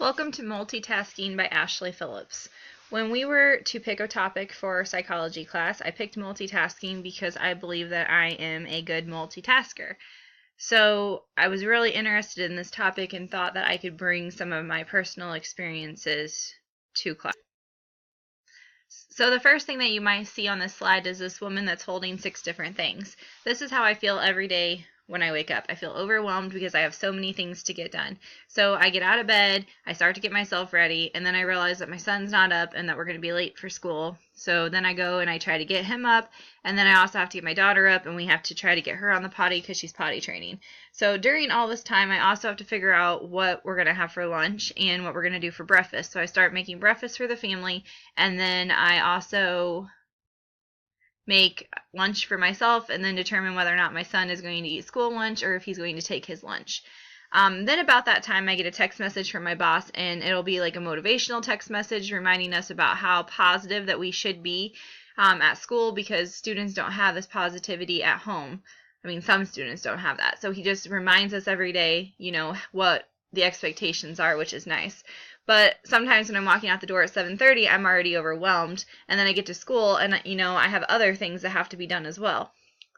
Welcome to Multitasking by Ashley Phillips. When we were to pick a topic for our psychology class, I picked multitasking because I believe that I am a good multitasker. So I was really interested in this topic and thought that I could bring some of my personal experiences to class. So the first thing that you might see on this slide is this woman that's holding 6 different things. This is how I feel every day when I wake up. I feel overwhelmed because I have so many things to get done. So I get out of bed, I start to get myself ready, and then I realize that my son's not up and that we're going to be late for school. So then I go and I try to get him up, and then I also have to get my daughter up, and we have to try to get her on the potty because she's potty training. So during all this time, I also have to figure out what we're going to have for lunch and what we're going to do for breakfast. So I start making breakfast for the family, and then I also make lunch for myself and then determine whether or not my son is going to eat school lunch or if he's going to take his lunch. Then about that time, I get a text message from my boss, and it'll be like a motivational text message reminding us about how positive that we should be at school because students don't have this positivity at home. I mean, some students don't have that. So he just reminds us every day, what the expectations are, which is nice. But sometimes when I'm walking out the door at 7:30, I'm already overwhelmed, and then I get to school, and I have other things that have to be done as well.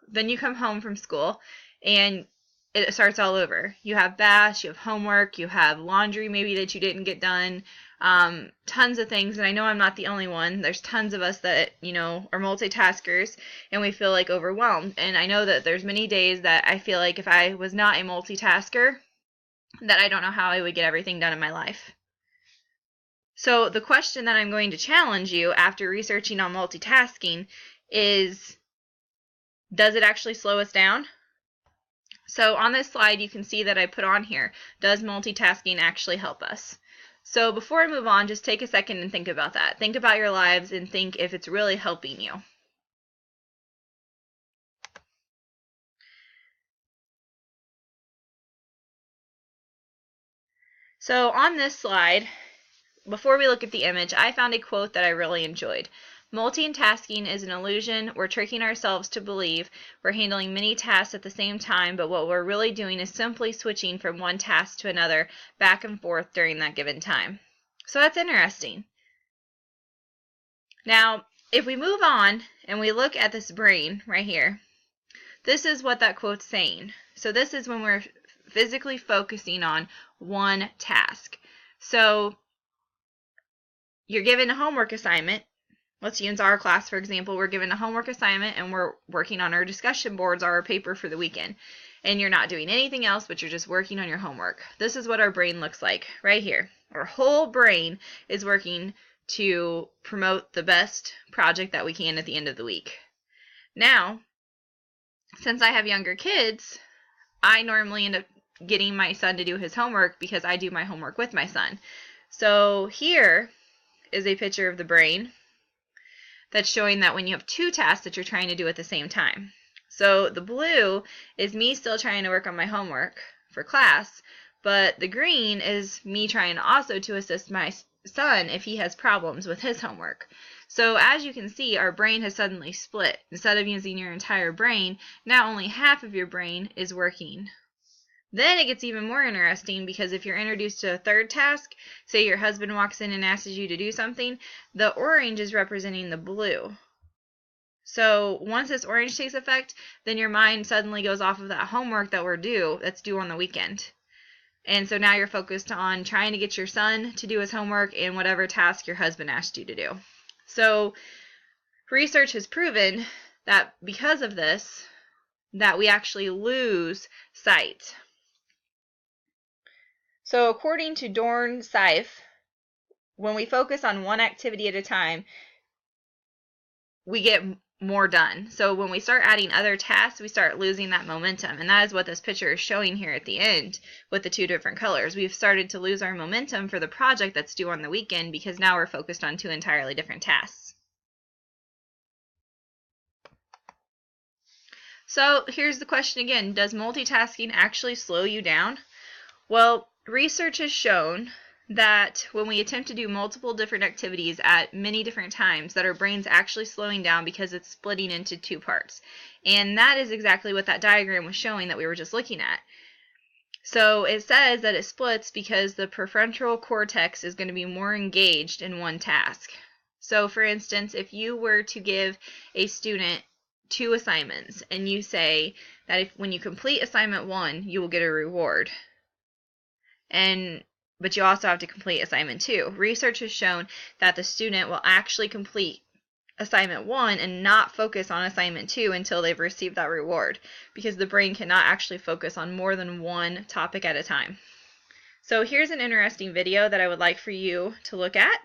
Then you come home from school, and it starts all over. You have baths, you have homework, you have laundry maybe that you didn't get done, tons of things, and I know I'm not the only one. There's tons of us that, are multitaskers, and we feel like overwhelmed. And I know that there's many days that I feel like if I was not a multitasker, that I don't know how I would get everything done in my life. So the question that I'm going to challenge you after researching on multitasking is, does it actually slow us down? So on this slide, you can see that I put on here, does multitasking actually help us? So before I move on, just take a second and think about that. Think about your lives and think if it's really helping you. So on this slide, before we look at the image, I found a quote that I really enjoyed. Multitasking is an illusion. We're tricking ourselves to believe we're handling many tasks at the same time, but what we're really doing is simply switching from one task to another back and forth during that given time. So that's interesting. Now, if we move on and we look at this brain right here, this is what that quote's saying. So this is when we're physically focusing on one task. So you're given a homework assignment. Let's use our class, for example. We're given a homework assignment, and we're working on our discussion boards or our paper for the weekend. And you're not doing anything else, but you're just working on your homework. This is what our brain looks like right here. Our whole brain is working to promote the best project that we can at the end of the week. Now, since I have younger kids, I normally end up getting my son to do his homework because I do my homework with my son. So here is a picture of the brain that's showing that when you have 2 tasks that you're trying to do at the same time. So the blue is me still trying to work on my homework for class, but the green is me trying also to assist my son if he has problems with his homework. So as you can see, our brain has suddenly split. Instead of using your entire brain, now only half of your brain is working. Then it gets even more interesting because if you're introduced to a third task, say your husband walks in and asks you to do something, the orange is representing the blue. So once this orange takes effect, then your mind suddenly goes off of that homework that's due on the weekend. And so now you're focused on trying to get your son to do his homework and whatever task your husband asked you to do. So research has proven that because of this, that we actually lose sight. So according to Dorn Seif, when we focus on one activity at a time, we get more done. So when we start adding other tasks, we start losing that momentum. And that is what this picture is showing here at the end with the 2 different colors. We've started to lose our momentum for the project that's due on the weekend because now we're focused on 2 entirely different tasks. So here's the question again. Does multitasking actually slow you down? Well, research has shown that when we attempt to do multiple different activities at many different times, that our brain's actually slowing down because it's splitting into 2 parts. And that is exactly what that diagram was showing that we were just looking at. So it says that it splits because the prefrontal cortex is going to be more engaged in one task. So for instance, if you were to give a student 2 assignments and you say that when you complete assignment 1, you will get a reward. But you also have to complete assignment 2. Research has shown that the student will actually complete assignment 1 and not focus on assignment 2 until they've received that reward, because the brain cannot actually focus on more than one topic at a time. So here's an interesting video that I would like for you to look at.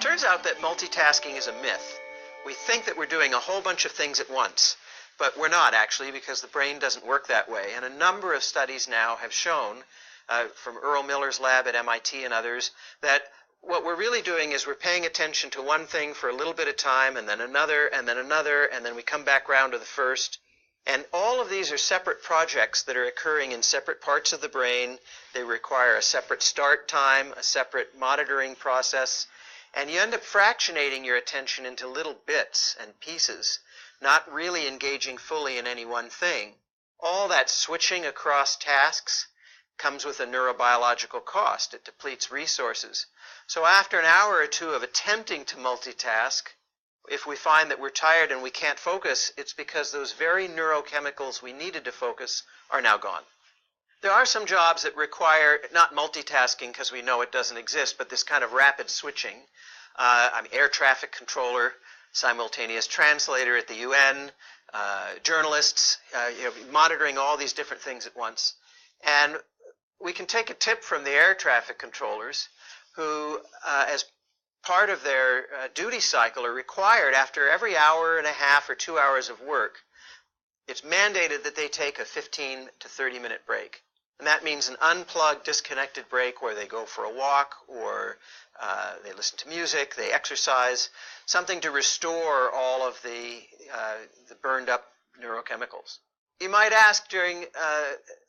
Turns out that multitasking is a myth. We think that we're doing a whole bunch of things at once, but we're not actually, because the brain doesn't work that way. And a number of studies now have shown, from Earl Miller's lab at MIT and others, that what we're really doing is we're paying attention to one thing for a little bit of time, and then another, and then another, and then we come back around to the first. And all of these are separate projects that are occurring in separate parts of the brain. They require a separate start time, a separate monitoring process, and you end up fractionating your attention into little bits and pieces, not really engaging fully in any one thing. All that switching across tasks comes with a neurobiological cost. It depletes resources. So after an hour or two of attempting to multitask, if we find that we're tired and we can't focus, it's because those very neurochemicals we needed to focus are now gone. There are some jobs that require not multitasking because we know it doesn't exist, but this kind of rapid switching. Air traffic controller, simultaneous translator at the UN, journalists, monitoring all these different things at once. And we can take a tip from the air traffic controllers who, as part of their duty cycle, are required after every hour and a half or 2 hours of work, it's mandated that they take a 15 to 30-minute break. And that means an unplugged, disconnected break where they go for a walk, or they listen to music, they exercise, something to restore all of the burned up neurochemicals. You might ask, during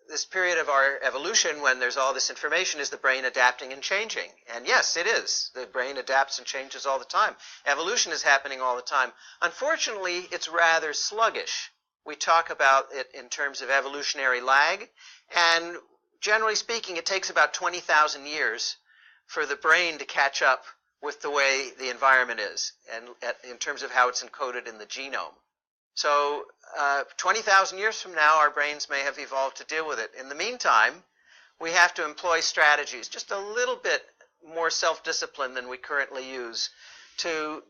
this period of our evolution, when there's all this information, is the brain adapting and changing? And yes, it is. The brain adapts and changes all the time. Evolution is happening all the time. Unfortunately, it's rather sluggish. We talk about it in terms of evolutionary lag, and generally speaking, it takes about 20,000 years for the brain to catch up with the way the environment is, and in terms of how it's encoded in the genome. So 20,000 years from now, our brains may have evolved to deal with it. In the meantime, we have to employ strategies, just a little bit more self-discipline than we currently use, to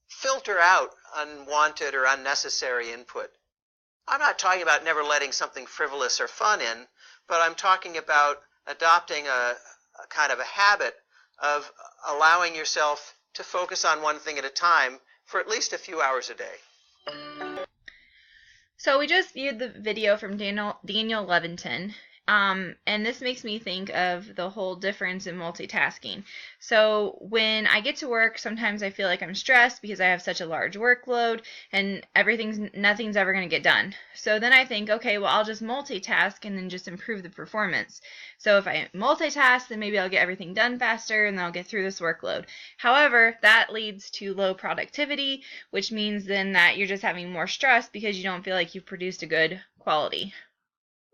filter out unwanted or unnecessary input. I'm not talking about never letting something frivolous or fun in, but I'm talking about adopting a kind of a habit of allowing yourself to focus on one thing at a time for at least a few hours a day. So we just viewed the video from Daniel Levitin, and this makes me think of the whole difference in multitasking. So when I get to work, sometimes I feel like I'm stressed because I have such a large workload and nothing's ever going to get done. So then I think, okay, well, I'll just multitask and then just improve the performance. So if I multitask, then maybe I'll get everything done faster and then I'll get through this workload. However, that leads to low productivity, which means then that you're just having more stress because you don't feel like you've produced a good quality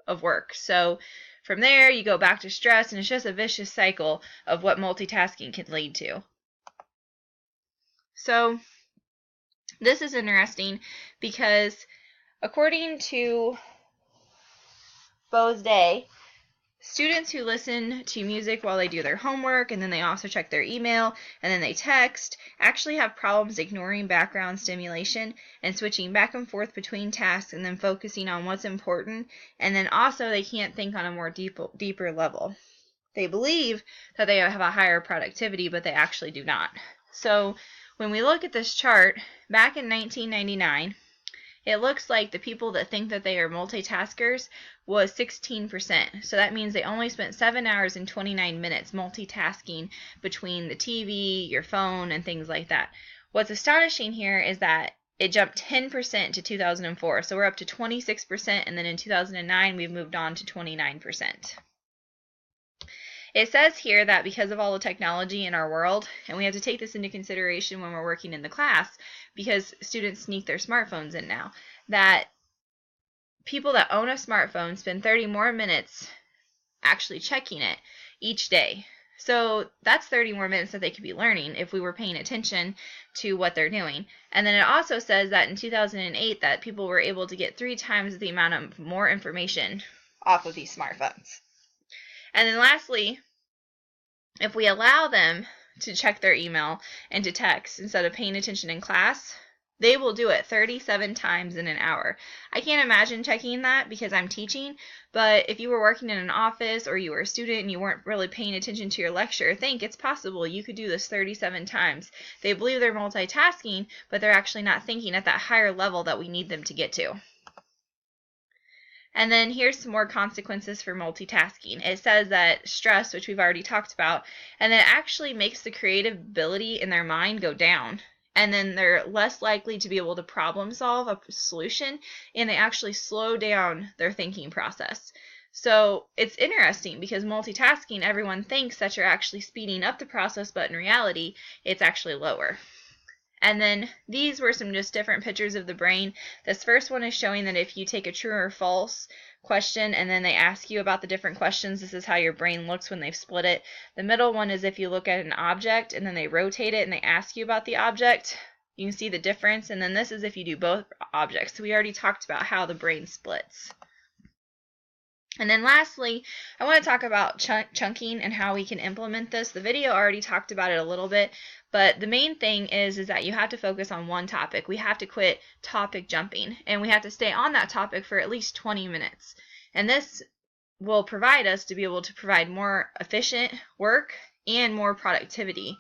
of work. So from there, you go back to stress, and it's just a vicious cycle of what multitasking can lead to. So this is interesting because according to Bose Day, students who listen to music while they do their homework, and then they also check their email, and then they text, actually have problems ignoring background stimulation and switching back and forth between tasks and then focusing on what's important, and then also they can't think on a more deeper level. They believe that they have a higher productivity, but they actually do not. So when we look at this chart, back in 1999, it looks like the people that think that they are multitaskers was 16%. So that means they only spent 7 hours and 29 minutes multitasking between the TV, your phone, and things like that. What's astonishing here is that it jumped 10% to 2004. So we're up to 26%, and then in 2009 we've moved on to 29%. It says here that because of all the technology in our world, and we have to take this into consideration when we're working in the class, because students sneak their smartphones in now, that people that own a smartphone spend 30 more minutes actually checking it each day. So that's 30 more minutes that they could be learning if we were paying attention to what they're doing. And then it also says that in 2008 that people were able to get 3 times the amount of more information off of these smartphones. And then lastly, if we allow them to check their email and to text instead of paying attention in class, they will do it 37 times in an hour. I can't imagine checking that because I'm teaching, but if you were working in an office or you were a student and you weren't really paying attention to your lecture, think it's possible you could do this 37 times. They believe they're multitasking, but they're actually not thinking at that higher level that we need them to get to. And then here's some more consequences for multitasking. It says that stress, which we've already talked about, and it actually makes the creative ability in their mind go down. And then they're less likely to be able to problem solve a solution, and they actually slow down their thinking process. So it's interesting because multitasking, everyone thinks that you're actually speeding up the process, but in reality, it's actually lower. And then these were some just different pictures of the brain. This first one is showing that if you take a true or false question and then they ask you about the different questions, this is how your brain looks when they've split it. The middle one is if you look at an object and then they rotate it and they ask you about the object. You can see the difference. And then this is if you do both objects. So we already talked about how the brain splits. And then lastly, I want to talk about chunking and how we can implement this. The video already talked about it a little bit, but the main thing is that you have to focus on one topic. We have to quit topic jumping, and we have to stay on that topic for at least 20 minutes. And this will provide us to be able to provide more efficient work and more productivity.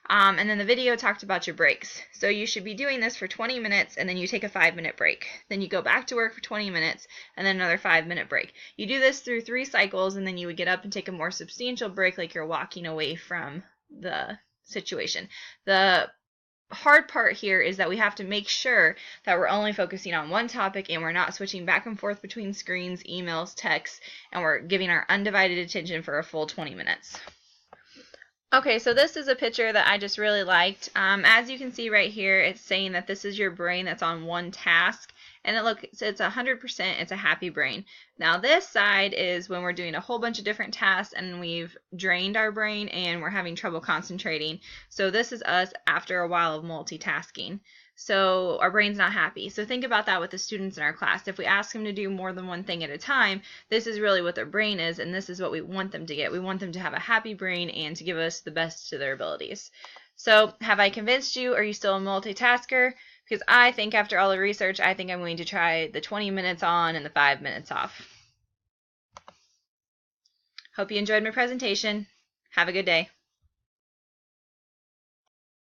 And then the video talked about your breaks. So you should be doing this for 20 minutes and then you take a 5-minute break. Then you go back to work for 20 minutes and then another 5-minute break. You do this through 3 cycles and then you would get up and take a more substantial break like you're walking away from the situation. The hard part here is that we have to make sure that we're only focusing on one topic and we're not switching back and forth between screens, emails, texts, and we're giving our undivided attention for a full 20 minutes. Okay, so this is a picture that I just really liked. As you can see right here, it's saying that this is your brain that's on one task. And it's 100%, it's a happy brain. Now this side is when we're doing a whole bunch of different tasks and we've drained our brain and we're having trouble concentrating. So this is us after a while of multitasking. So our brain's not happy. So think about that with the students in our class. If we ask them to do more than one thing at a time, this is really what their brain is, and this is what we want them to get. We want them to have a happy brain and to give us the best to their abilities. So have I convinced you? Are you still a multitasker? Because I think after all the research, I think I'm going to try the 20 minutes on and the 5 minutes off. Hope you enjoyed my presentation. Have a good day.